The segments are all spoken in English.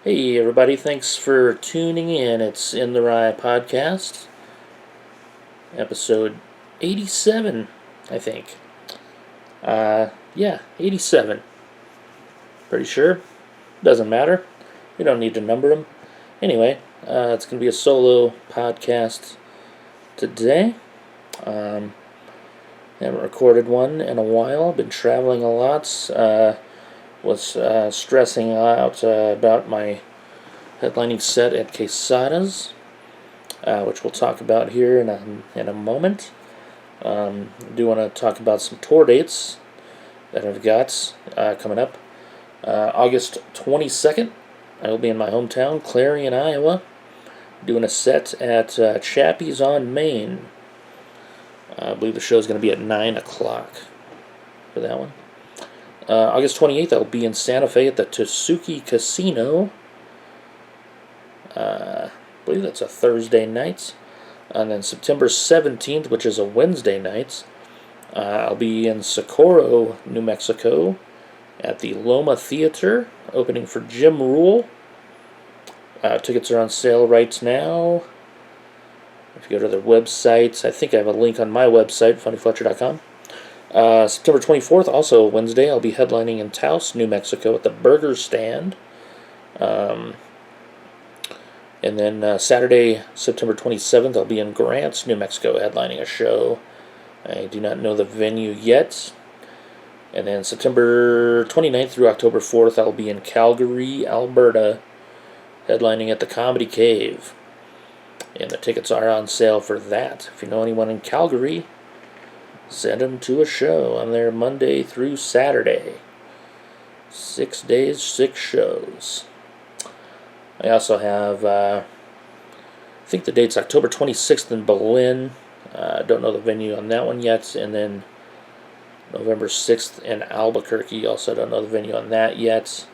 Hey everybody, thanks for tuning in. It's in the Wry Podcast, episode 87, I think. Yeah, 87. Pretty sure. Doesn't matter. We don't need to number them. Anyway, it's going to be a solo podcast today. Haven't recorded one in a while. Been traveling a lot. Was stressing out about my headlining set at Quesada's, which we'll talk about here in a moment. I do want to talk about some tour dates that I've got coming up. August 22nd, I will be in my hometown, Clarion, Iowa, doing a set at Chappie's on Main. I believe the show is going to be at 9 o'clock for that one. August 28th, I'll be in Santa Fe at the Tsuki Casino. I believe that's a Thursday night. And then September 17th, which is a Wednesday night, I'll be in Socorro, New Mexico at the Loma Theater, opening for Jim Rule. Tickets are on sale right now. If you go to their website, I think I have a link on my website, funnyfletcher.com. September 24th, also Wednesday, I'll be headlining in Taos, New Mexico at the Burger Stand. And then Saturday, September 27th, I'll be in Grants, New Mexico, headlining a show. I do not know the venue yet. And then September 29th through October 4th, I'll be in Calgary, Alberta, headlining at the Comedy Cave. And the tickets are on sale for that. If you know anyone in Calgary, send them to a show. I'm there Monday through Saturday. 6 days, 6 shows. I also have, I think the date's October 26th in Berlin. Don't know the venue on that one yet. And then November 6th in Albuquerque. Also don't know the venue on that yet.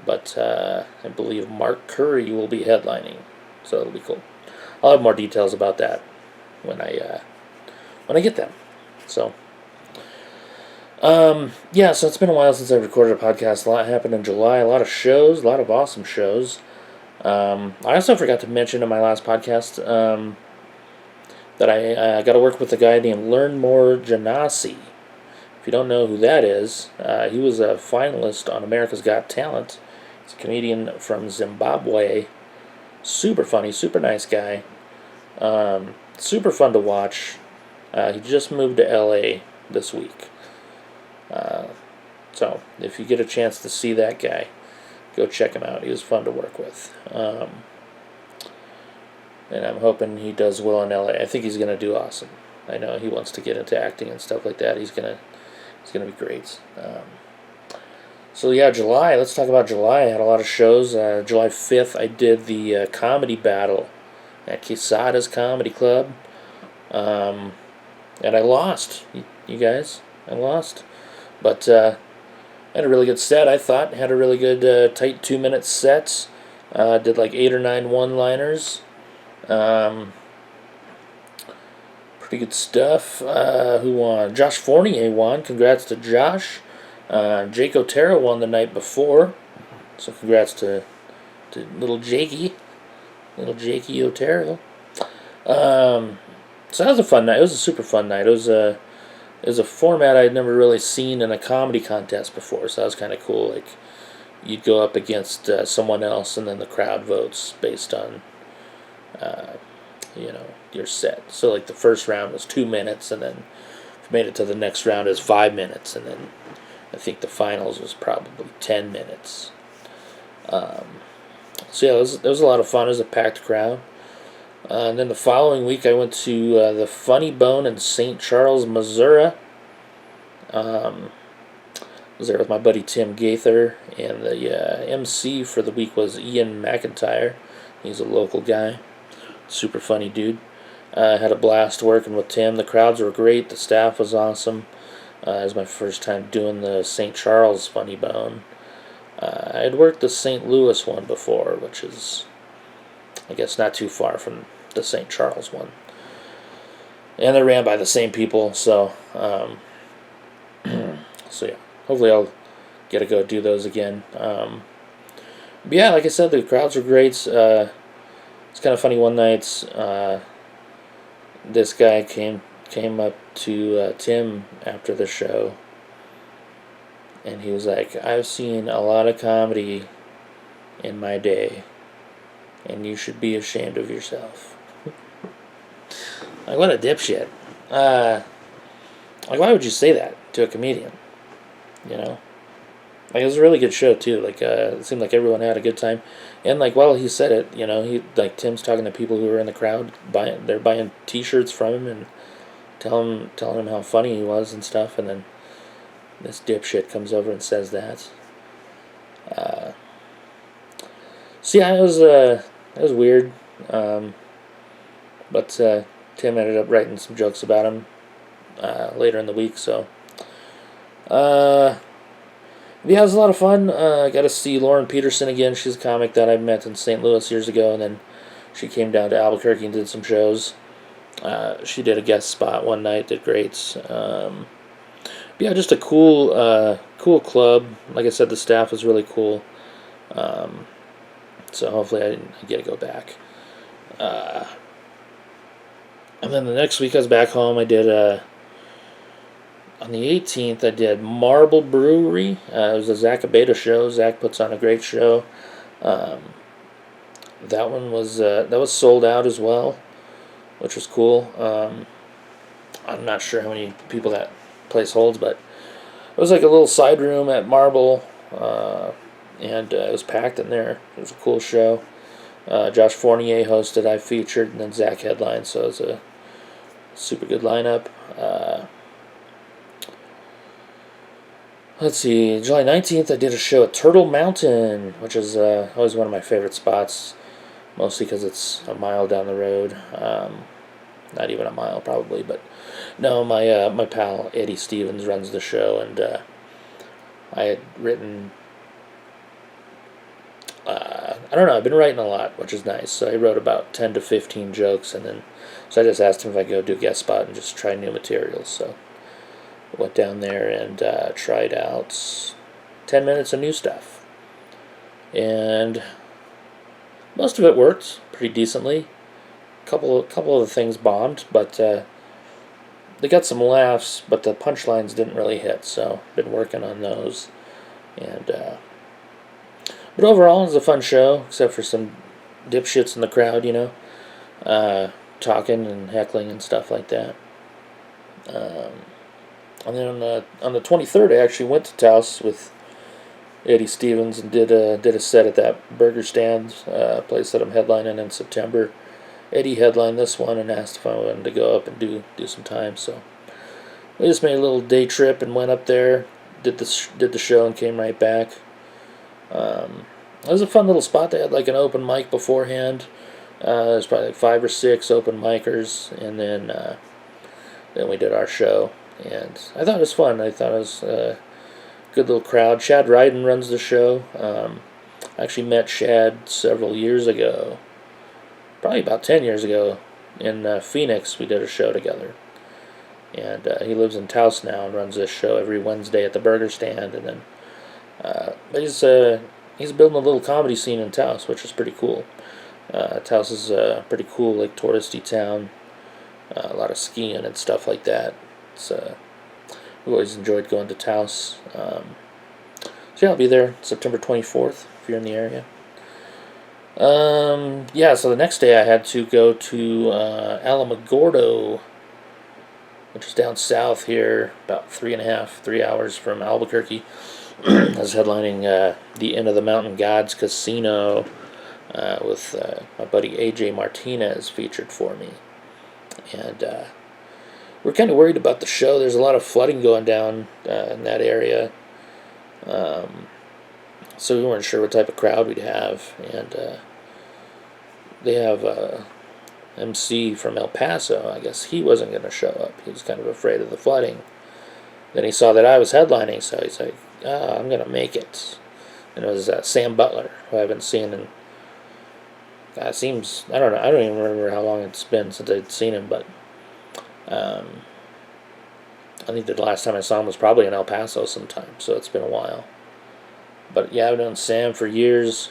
But I believe Mark Curry will be headlining. So it'll be cool. I'll have more details about that when I get them. So, yeah, so it's been a while since I recorded a podcast. A lot happened in July. A lot of shows, a lot of awesome shows. I also forgot to mention in my last podcast that I got to work with a guy named Learn More Janasi. If you don't know who that is, he was a finalist on America's Got Talent. He's a comedian from Zimbabwe. Super funny, super nice guy. Super fun to watch. He just moved to LA this week. So if you get a chance to see that guy, go check him out. He was fun to work with. And I'm hoping he does well in LA. I think he's going to do awesome. I know he wants to get into acting and stuff like that. He's gonna be great. So yeah, July. Let's talk about July. I had a lot of shows. July 5th, I did the comedy battle at Quezada's Comedy Club. And I lost, you guys. I lost. But I had a really good set, I thought. Had a really good, tight 2-minute set. Did like 8 or 9 one-liners. Pretty good stuff. Who won? Josh Fournier won. Congrats to Josh. Jake Otero won the night before. So congrats to little Jakey. Little Jakey Otero. So that was a fun night. It was a super fun night. It was a format I'd never really seen in a comedy contest before, so that was kind of cool. Like, you'd go up against someone else, and then the crowd votes based on, your set. So, like, the first round was 2 minutes, and then if you made it to the next round, it was 5 minutes, and then I think the finals was probably 10 minutes. So, yeah, it was a lot of fun. It was a packed crowd. And then the following week, I went to the Funny Bone in St. Charles, Missouri. I was there with my buddy Tim Gaither, and the MC for the week was Ian McIntyre. He's a local guy, super funny dude. I had a blast working with Tim. The crowds were great. The staff was awesome. It was my first time doing the St. Charles Funny Bone. I had worked the St. Louis one before, which is, I guess, not too far from the St. Charles one. And they're ran by the same people, so so yeah. Hopefully I'll get to go do those again. But yeah, like I said, the crowds were great. It's kind of funny. One night, this guy came up to Tim after the show, and he was like, "I've seen a lot of comedy in my day, and you should be ashamed of yourself." Like, what a dipshit. Like, why would you say that to a comedian? You know? Like, it was a really good show, too. Like, it seemed like everyone had a good time. And, like, while he said it, Tim's talking to people who were in the crowd, they're buying t-shirts from him and telling him how funny he was and stuff, and then this dipshit comes over and says that. So, yeah, it was weird. But Tim ended up writing some jokes about him later in the week, so. Yeah, it was a lot of fun. I got to see Lauren Peterson again. She's a comic that I met in St. Louis years ago, and then she came down to Albuquerque and did some shows. She did a guest spot one night, did great. Yeah, just a cool club. Like I said, the staff was really cool. So hopefully I get to go back. And then the next week I was back home. I did on the 18th I did Marble Brewery. It was a Zach Abeda show. Zach puts on a great show. That one was sold out as well, which was cool. I'm not sure how many people that place holds, but it was like a little side room at Marble, and it was packed in there. It was a cool show. Josh Fournier hosted, I featured, and then Zach headlined, so it was a super good lineup. Let's see, July 19th I did a show at Turtle Mountain, which is always one of my favorite spots, mostly because it's a mile down the road. Not even a mile probably, but no, my pal Eddie Stevens runs the show, and I had written, I don't know, I've been writing a lot, which is nice. So I wrote about 10 to 15 jokes, and then so I just asked him if I could go do a guest spot and just try new materials. So I went down there and tried out 10 minutes of new stuff, and most of it worked pretty decently. Couple of the things bombed, but they got some laughs, but the punchlines didn't really hit. So been working on those, and but overall it was a fun show, except for some dipshits in the crowd, talking and heckling and stuff like that. And then on the 23rd, I actually went to Taos with Eddie Stevens and did a set at that burger stand place that I'm headlining in September. Eddie headlined this one and asked if I wanted to go up and do some time. So we just made a little day trip and went up there, did the show and came right back. It was a fun little spot. They had like an open mic beforehand. There's probably like 5 or 6 open micers, and then we did our show. And I thought it was fun. I thought it was a good little crowd. Shad Ryden runs the show. I actually met Shad several years ago, probably about 10 years ago, in Phoenix. We did a show together. And he lives in Taos now and runs this show every Wednesday at the burger stand. And then, but he's building a little comedy scene in Taos, which is pretty cool. Taos is a pretty cool, like, touristy town. A lot of skiing and stuff like that. We've always enjoyed going to Taos. So yeah, I'll be there September 24th if you're in the area. Yeah, so the next day I had to go to Alamogordo, which is down south here, about 3 hours from Albuquerque. I was headlining the Inn of the Mountain Gods Casino with my buddy AJ Martinez featured for me. And we're kind of worried about the show. There's a lot of flooding going down in that area. So we weren't sure what type of crowd we'd have. And they have MC from El Paso. I guess he wasn't going to show up. He was kind of afraid of the flooding. Then he saw that I was headlining, so he's like, I'm going to make it. And it was Sam Butler, who I've been seeing in, it seems, I don't know, I don't even remember how long it's been since I'd seen him, but I think the last time I saw him was probably in El Paso sometime, so it's been a while. But yeah, I've known Sam for years.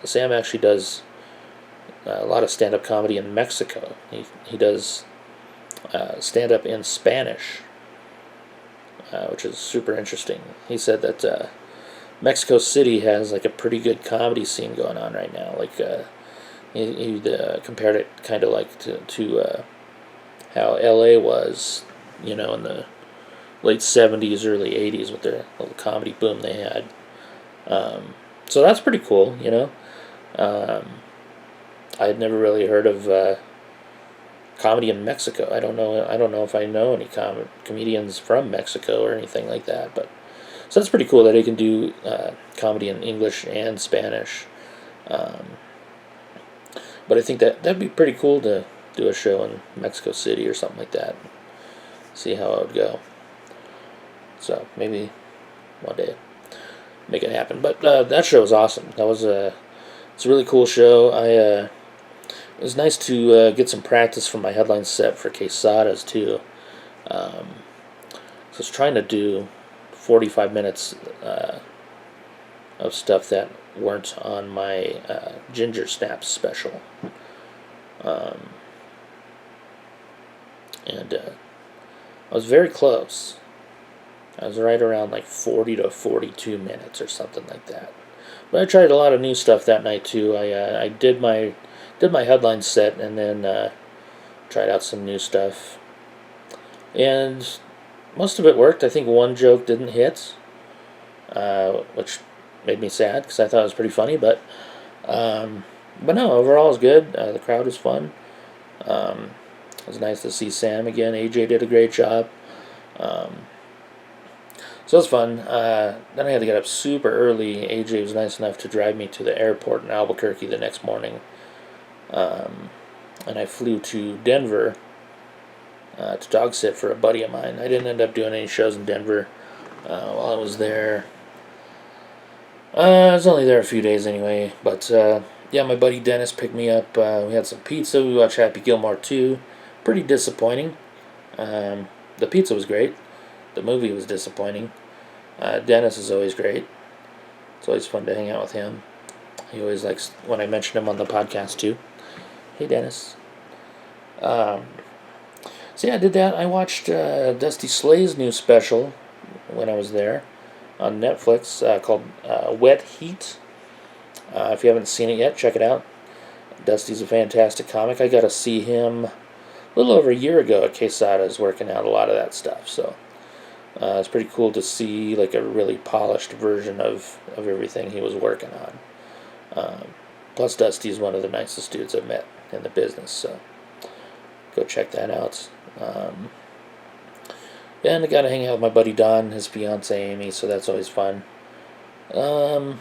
Sam actually does a lot of stand-up comedy in Mexico. He does stand-up in Spanish, which is super interesting. He said that Mexico City has like a pretty good comedy scene going on right now. Like he compared it kind of like to how L.A. was, in the late 70s, early 80s with their little comedy boom they had. So that's pretty cool, Um, I had never really heard of comedy in Mexico. I don't know. I don't know if I know any comedians from Mexico or anything like that. But so that's pretty cool that he can do comedy in English and Spanish. Um, but I think that'd be pretty cool to do a show in Mexico City or something like that. See how it would go. So maybe one day make it happen. But that show was awesome. It's a really cool show. It was nice to get some practice from my headline set for Quezadas too. So I was trying to do 45 minutes of stuff that weren't on my Ginger Snaps special. And I was very close. I was right around like 40 to 42 minutes or something like that. But I tried a lot of new stuff that night too. I did my headline set and then tried out some new stuff. And most of it worked. I think one joke didn't hit, which made me sad because I thought it was pretty funny. But no, overall it was good. The crowd was fun. It was nice to see Sam again. AJ did a great job. So it was fun. Then I had to get up super early. AJ was nice enough to drive me to the airport in Albuquerque the next morning. And I flew to Denver to dog sit for a buddy of mine. I didn't end up doing any shows in Denver while I was there. I was only there a few days anyway. But yeah, my buddy Dennis picked me up. We had some pizza. We watched Happy Gilmore 2. Pretty disappointing. The pizza was great. The movie was disappointing. Dennis is always great. It's always fun to hang out with him. He always likes when I mention him on the podcast too. Hey, Dennis. So yeah, I did that. I watched Dusty Slay's new special when I was there on Netflix called Wet Heat. If you haven't seen it yet, check it out. Dusty's a fantastic comic. I got to see him a little over a year ago at Quezada, working out a lot of that stuff. So it's pretty cool to see like a really polished version of everything he was working on. Plus, Dusty's one of the nicest dudes I've met in the business, so go check that out. Yeah, and I got to hang out with my buddy Don, his fiance Amy, so that's always fun. Then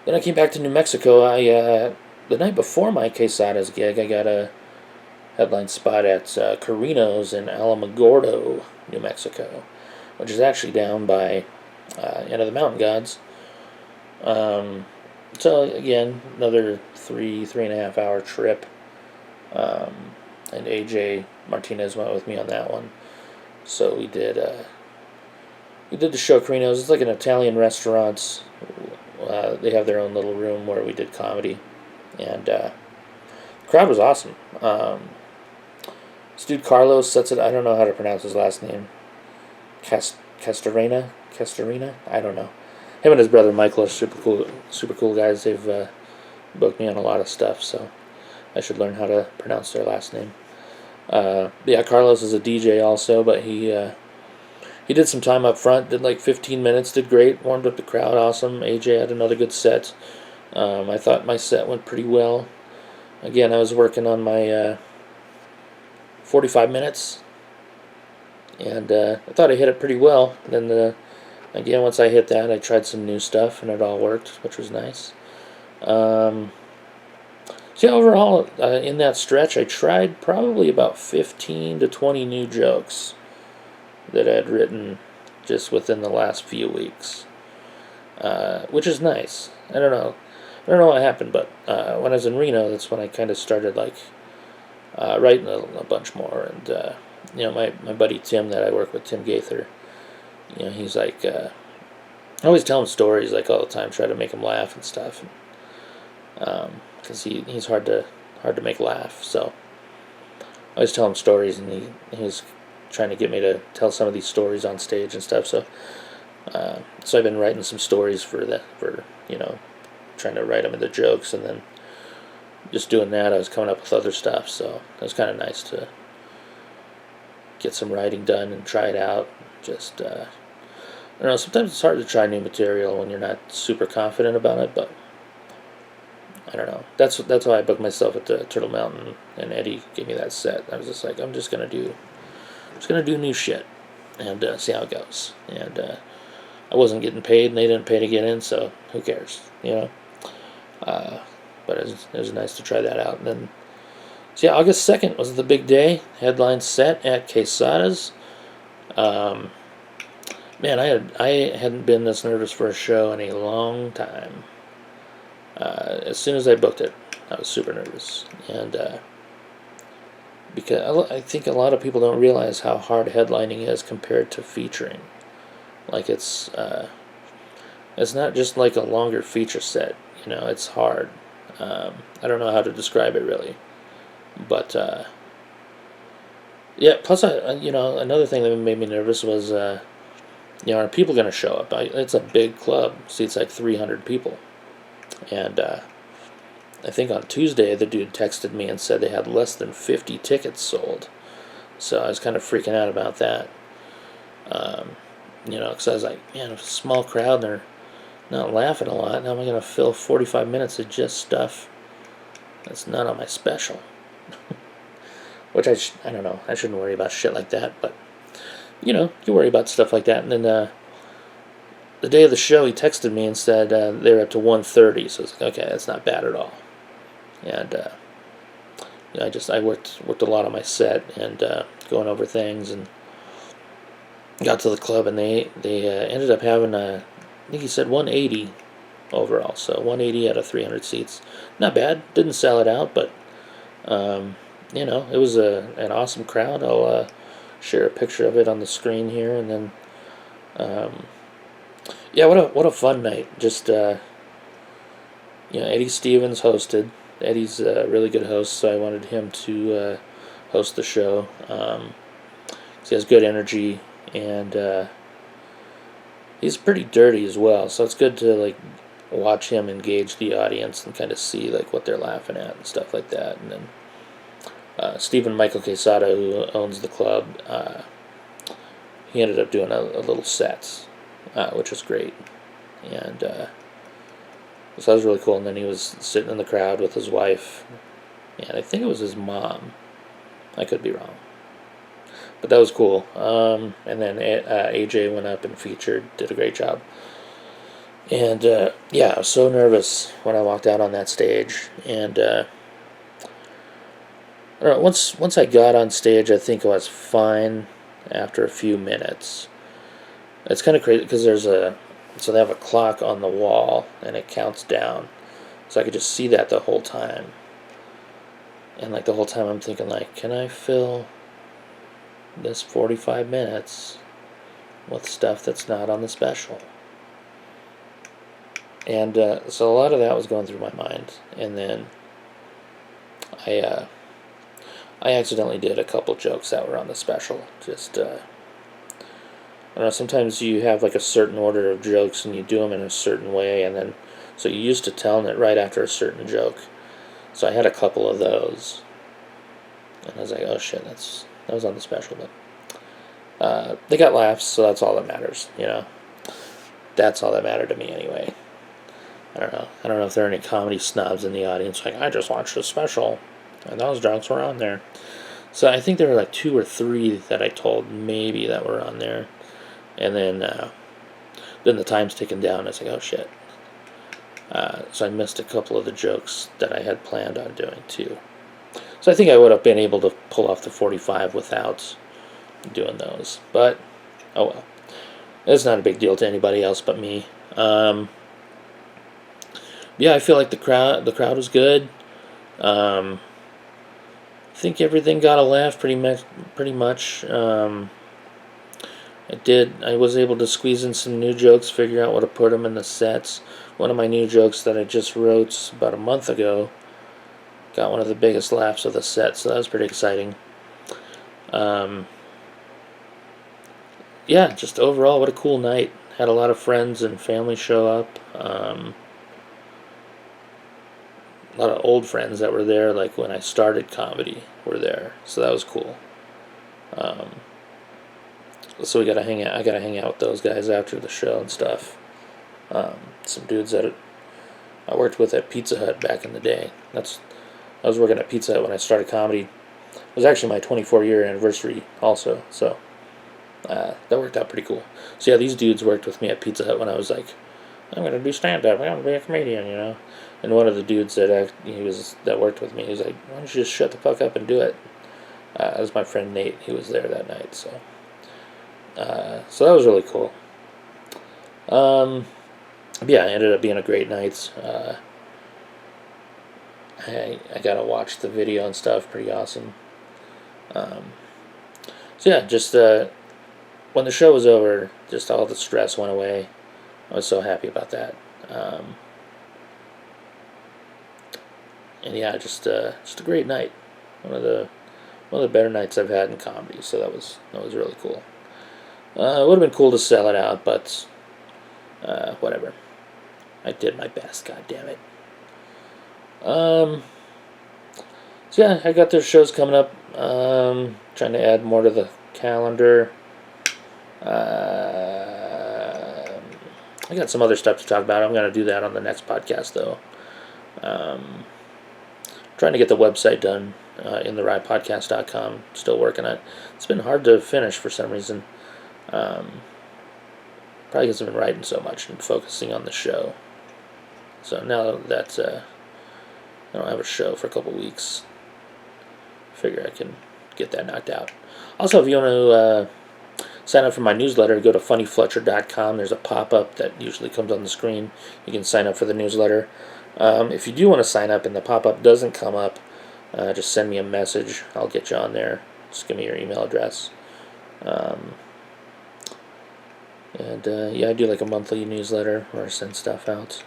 I came back to New Mexico. The night before my Quesada's gig, I got a headline spot at Carino's in Alamogordo, New Mexico, which is actually down by End of the Mountain Gods. So again, another 3.5 hour trip. And AJ Martinez went with me on that one. So we did the show at Carino's. It's like an Italian restaurant. They have their own little room where we did comedy, and the crowd was awesome. This dude Carlos sets it. I don't know how to pronounce his last name. Castorena, I don't know. Him and his brother Michael are super cool guys. They've booked me on a lot of stuff, so I should learn how to pronounce their last name. Yeah, Carlos is a DJ also, but he did some time up front, did like 15 minutes, did great, warmed up the crowd, awesome. AJ had another good set. I thought my set went pretty well. Again, I was working on my 45 minutes, and I thought I hit it pretty well. Then again, once I hit that, I tried some new stuff, and it all worked, which was nice. So yeah, overall, in that stretch, I tried probably about 15 to 20 new jokes that I'd written just within the last few weeks, which is nice. I don't know what happened, but when I was in Reno, that's when I kind of started like writing a bunch more. And my buddy Tim that I work with, Tim Gaither, he's like, I always tell him stories like all the time, try to make him laugh and stuff, because he's hard to make laugh. So I always tell him stories, and he's trying to get me to tell some of these stories on stage and stuff. So I've been writing some stories for trying to write them into jokes, and then just doing that, I was coming up with other stuff. So it was kind of nice to get some writing done and try it out. Just I don't know. Sometimes it's hard to try new material when you're not super confident about it, but I don't know. That's why I booked myself at the Turtle Mountain, and Eddie gave me that set. I was just like, I'm just gonna do new shit and see how it goes. And I wasn't getting paid, and they didn't pay to get in, so who cares, But it was nice to try that out. And then, so yeah, August 2nd was the big day. Headline set at Quezada's. Man, I hadn't been this nervous for a show in a long time. As soon as I booked it, I was super nervous, and because I think a lot of people don't realize how hard headlining is compared to featuring. Like it's not just like a longer feature set. It's hard. I don't know how to describe it really, but yeah. Plus, another thing that made me nervous was, are people going to show up? It's a big club, seats like 300 people, and I think on Tuesday the dude texted me and said they had less than 50 tickets sold, so I was kind of freaking out about that. Because I was like, man, if it's a small crowd and they're not laughing a lot, how am I going to fill 45 minutes of just stuff that's not on my special? Which I don't know, I shouldn't worry about shit like that, but, you worry about stuff like that. And then the day of the show, he texted me and said they were up to 130, so I was like, okay, that's not bad at all. And I worked a lot on my set and going over things, and got to the club, and they ended up having I think he said 180 overall, so 180 out of 300 seats. Not bad. Didn't sell it out, but it was an awesome crowd. I'll share a picture of it on the screen here, and then what a fun night. Just Eddie Stevens hosted. Eddie's a really good host, so I wanted him to host the show. He has good energy, and he's pretty dirty as well, so it's good to watch him engage the audience and kind of see what they're laughing at and stuff like that. And then Stephen Michael Quezada, who owns the club, he ended up doing a little set, which was great, and so that was really cool. And then he was sitting in the crowd with his wife, and I think it was his mom. I could be wrong, but that was cool. And then AJ went up and featured, did a great job. And I was so nervous when I walked out on that stage. And I don't know, once I got on stage, I think I was fine after a few minutes. It's kind of crazy because so they have a clock on the wall and it counts down, so I could just see that the whole time. And the whole time I'm thinking can I fill this 45 minutes with stuff that's not on the special? And so a lot of that was going through my mind. And then I accidentally did a couple jokes that were on the special. Just I don't know, sometimes you have a certain order of jokes and you do them in a certain way, and then so you're used to telling it right after a certain joke. So I had a couple of those, and I was like, oh shit, that was on the special. But they got laughs, so that's all that matters. That's all that mattered to me anyway. I don't know if there are any comedy snobs in the audience I just watched the special and those jokes were on there. So I think there were 2 or 3 that I told maybe that were on there. And then the time's ticking down. I was like, oh shit. So I missed a couple of the jokes that I had planned on doing too. So I think I would have been able to pull off the 45 without doing those. But, oh well. It's not a big deal to anybody else but me. I feel like the crowd was good. I think everything got a laugh pretty much. I was able to squeeze in some new jokes, figure out what to put them in the sets. One of my new jokes that I just wrote about a month ago got one of the biggest laughs of the set, so that was pretty exciting. Yeah, just overall, what a cool night. Had a lot of friends and family show up. A lot of old friends that were there, like when I started comedy, were there, so that was cool. So we got to hang out. I got to hang out with those guys after the show and stuff. Some dudes that I worked with at Pizza Hut back in the day. I was working at Pizza Hut when I started comedy. It was actually my 24-year anniversary also, so that worked out pretty cool. So yeah, these dudes worked with me at Pizza Hut when I was like, I'm gonna do stand-up. I'm gonna be a comedian, you know. And one of the dudes that worked with me, he was like, why don't you just shut the fuck up and do it? That was my friend Nate. He was there that night, so that was really cool. Yeah, it ended up being a great night. I got to watch the video and stuff. Pretty awesome. So yeah, just when the show was over, just all the stress went away. I was so happy about that. And yeah, just a great night. One of the better nights I've had in comedy. So that was really cool. It would have been cool to sell it out, but whatever. I did my best. God damn it. So yeah, I got those shows coming up. Trying to add more to the calendar. I got some other stuff to talk about. I'm going to do that on the next podcast, though. Trying to get the website done in the wrypodcast.com. Still working on it. It's been hard to finish for some reason. Probably because I've been writing so much and focusing on the show. So now that I don't have a show for a couple weeks, I figure I can get that knocked out. Also, if you want to sign up for my newsletter, go to funnyfletcher.com. There's a pop-up that usually comes on the screen. You can sign up for the newsletter. If you do want to sign up and the pop-up doesn't come up, just send me a message. I'll get you on there. Just give me your email address. Yeah, I do like a monthly newsletter where I send stuff out.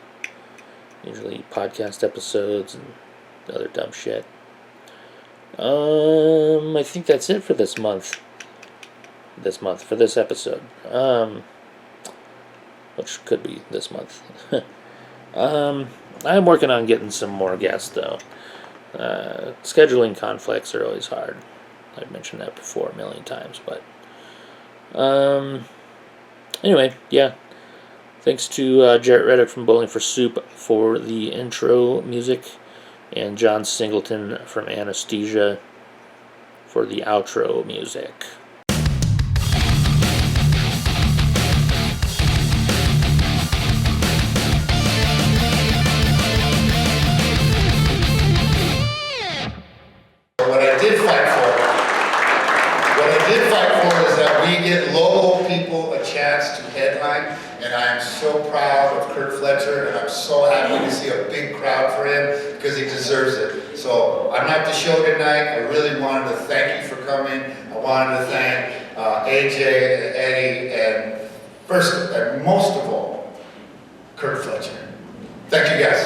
Usually podcast episodes and other dumb shit. I think that's it for this month. For this episode. Which could be this month. I'm working on getting some more guests, though. Scheduling conflicts are always hard. I've mentioned that before a million times, but anyway, yeah. Thanks to Jarrett Reddick from Bowling for Soup for the intro music, and John Singleton from Anesthesia for the outro music. What I did fight for is that we get local people a chance to headline, and I am so proud of Curt Fletcher, and I'm so happy to see a big crowd for him because he deserves it. So I'm at the show tonight. I really wanted to thank you for coming. I wanted to thank AJ and Eddie, and first and most of all, Curt Fletcher. Thank you guys.